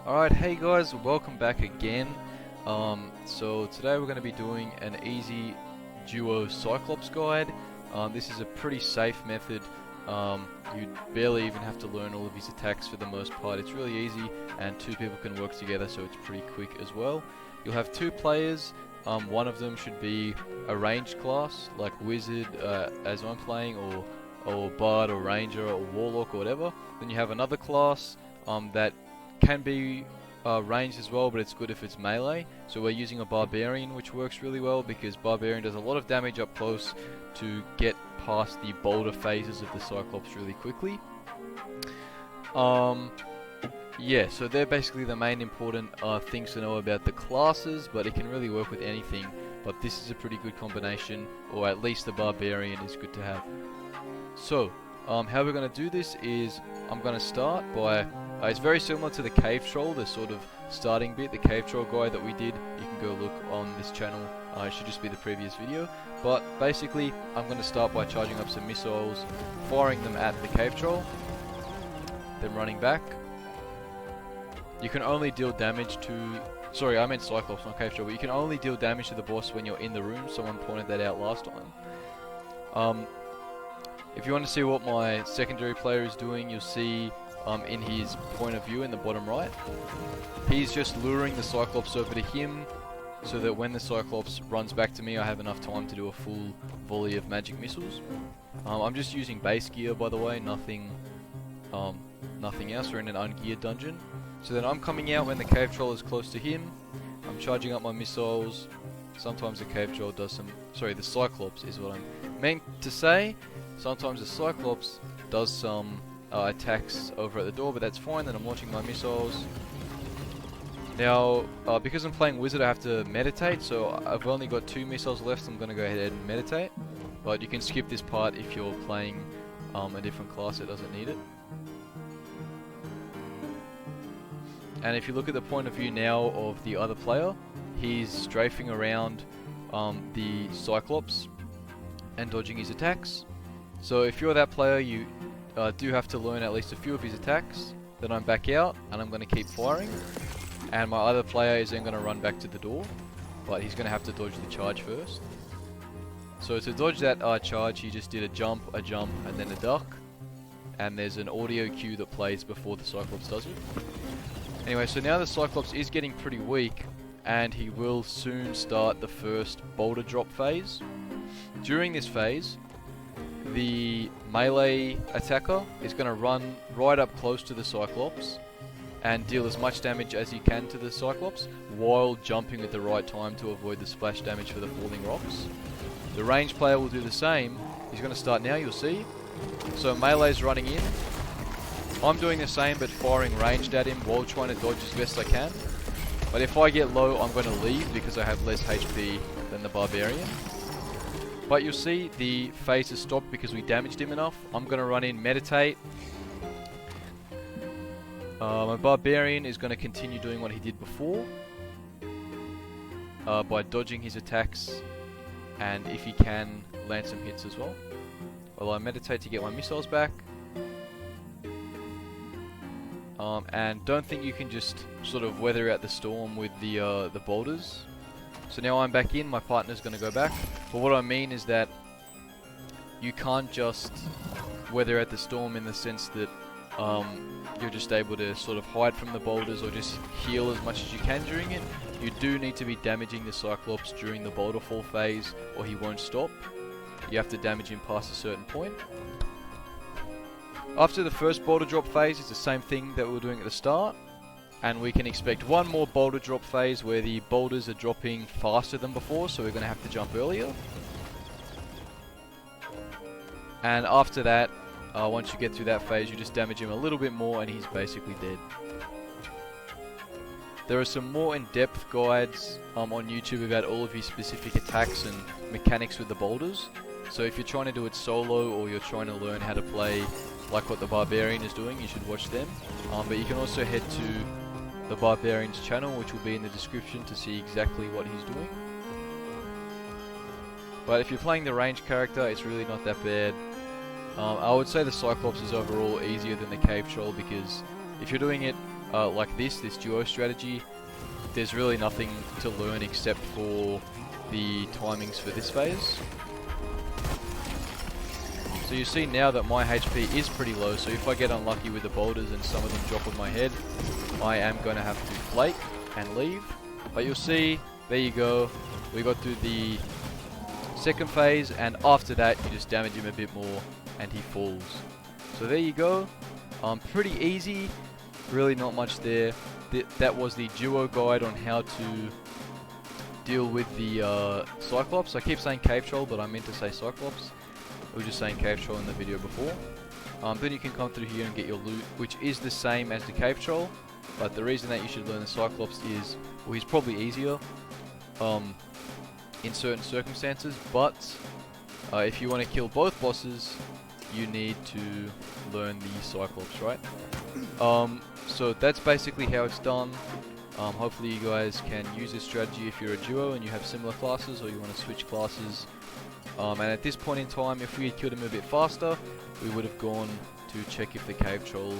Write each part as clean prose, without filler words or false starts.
Alright, hey guys, welcome back again. So today we're going to be doing an easy duo Cyclops guide. This is a pretty safe method. You barely even have to learn all of his attacks for the most part. It's really easy and two people can work together, so it's pretty quick as well. You'll have two players. One of them should be a ranged class, like Wizard as I'm playing, or Bard or Ranger or Warlock or whatever. Then you have another class that can be ranged as well, but it's good if it's melee. So we're using a Barbarian, which works really well because Barbarian does a lot of damage up close to get past the boulder phases of the Cyclops really quickly. Yeah, so they're basically the main important things to know about the classes, but it can really work with anything. But this is a pretty good combination, or at least the Barbarian is good to have. So, how we're going to do this is, I'm going to start by, it's very similar to the Cave Troll, the sort of starting bit, the Cave Troll guide that we did. You can go look on this channel, it should just be the previous video. But basically, I'm going to start by charging up some missiles, firing them at the Cave Troll, then running back. You can only deal damage to, sorry, I meant Cyclops, not Cave Troll, but you can only deal damage to the boss when you're in the room. Someone pointed that out last time. If you want to see what my secondary player is doing, you'll see in his point of view in the bottom right. He's just luring the Cyclops over to him so that when the Cyclops runs back to me, I have enough time to do a full volley of magic missiles. I'm just using base gear, by the way, nothing else. We're in an ungeared dungeon. So then I'm coming out when the Cave Troll is close to him. I'm charging up my missiles. Sometimes the Cave Troll does some... Sorry, the Cyclops is what I'm meant to say. Sometimes the Cyclops does some attacks over at the door, but that's fine. Then I'm launching my missiles. Now, because I'm playing Wizard, I have to meditate. So I've only got 2 missiles left. I'm going to go ahead and meditate. But you can skip this part if you're playing a different class that doesn't need it. And if you look at the point of view now of the other player, he's strafing around the Cyclops and dodging his attacks. So if you're that player, you do have to learn at least a few of his attacks. Then I'm back out and I'm going to keep firing. And my other player is then going to run back to the door, but he's going to have to dodge the charge first. So to dodge that charge, he just did a jump, and then a duck. And there's an audio cue that plays before the Cyclops does it. Anyway, so now the Cyclops is getting pretty weak, and he will soon start the first Boulder Drop phase. During this phase, the melee attacker is going to run right up close to the Cyclops and deal as much damage as he can to the Cyclops while jumping at the right time to avoid the splash damage for the falling rocks. The ranged player will do the same. He's going to start now, you'll see. So melee's running in. I'm doing the same but firing ranged at him while trying to dodge as best I can. But if I get low, I'm going to leave because I have less HP than the Barbarian. But you'll see the phase has stopped because we damaged him enough. I'm going to run in, meditate. My Barbarian is going to continue doing what he did before by dodging his attacks, and if he can, land some hits as well. While I meditate to get my missiles back. And don't think you can just sort of weather out the storm with the boulders. So now I'm back in, my partner's going to go back. But what I mean is that you can't just weather out the storm in the sense that you're just able to sort of hide from the boulders or just heal as much as you can during it. You do need to be damaging the Cyclops during the boulder fall phase or he won't stop. You have to damage him past a certain point. After the first Boulder Drop phase, it's the same thing that we were doing at the start. And we can expect one more Boulder Drop phase where the boulders are dropping faster than before, so we're going to have to jump earlier. And after that, once you get through that phase, you just damage him a little bit more and he's basically dead. There are some more in-depth guides on YouTube about all of his specific attacks and mechanics with the boulders. So if you're trying to do it solo or you're trying to learn how to play like what the Barbarian is doing, you should watch them. But you can also head to the Barbarian's channel, which will be in the description, to see exactly what he's doing. But if you're playing the ranged character, it's really not that bad. I would say the Cyclops is overall easier than the Cave Troll because if you're doing it like this duo strategy, there's really nothing to learn except for the timings for this phase. So you see now that my HP is pretty low, so if I get unlucky with the boulders and some of them drop on my head, I am going to have to flake and leave. But you'll see, there you go, we got through the second phase, and after that you just damage him a bit more and he falls. So there you go, pretty easy, really not much there. That was the duo guide on how to deal with the Cyclops. I keep saying Cave Troll, but I meant to say Cyclops. I was just saying Cave Troll in the video before. Then you can come through here and get your loot, which is the same as the Cave Troll, but the reason that you should learn the Cyclops is, well, he's probably easier in certain circumstances, but if you want to kill both bosses, you need to learn the Cyclops, right? So that's basically how it's done. Hopefully you guys can use this strategy if you're a duo and you have similar classes, or you want to switch classes. And at this point in time, if we had killed him a bit faster, we would have gone to check if the Cave Troll,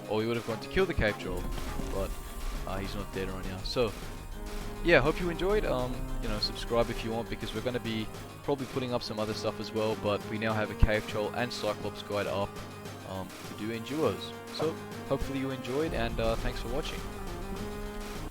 or we would have gone to kill the Cave Troll, but he's not dead right now. So yeah, hope you enjoyed. You know, subscribe if you want, because we're going to be probably putting up some other stuff as well, but we now have a Cave Troll and Cyclops guide up to do in duos. So hopefully you enjoyed, and thanks for watching.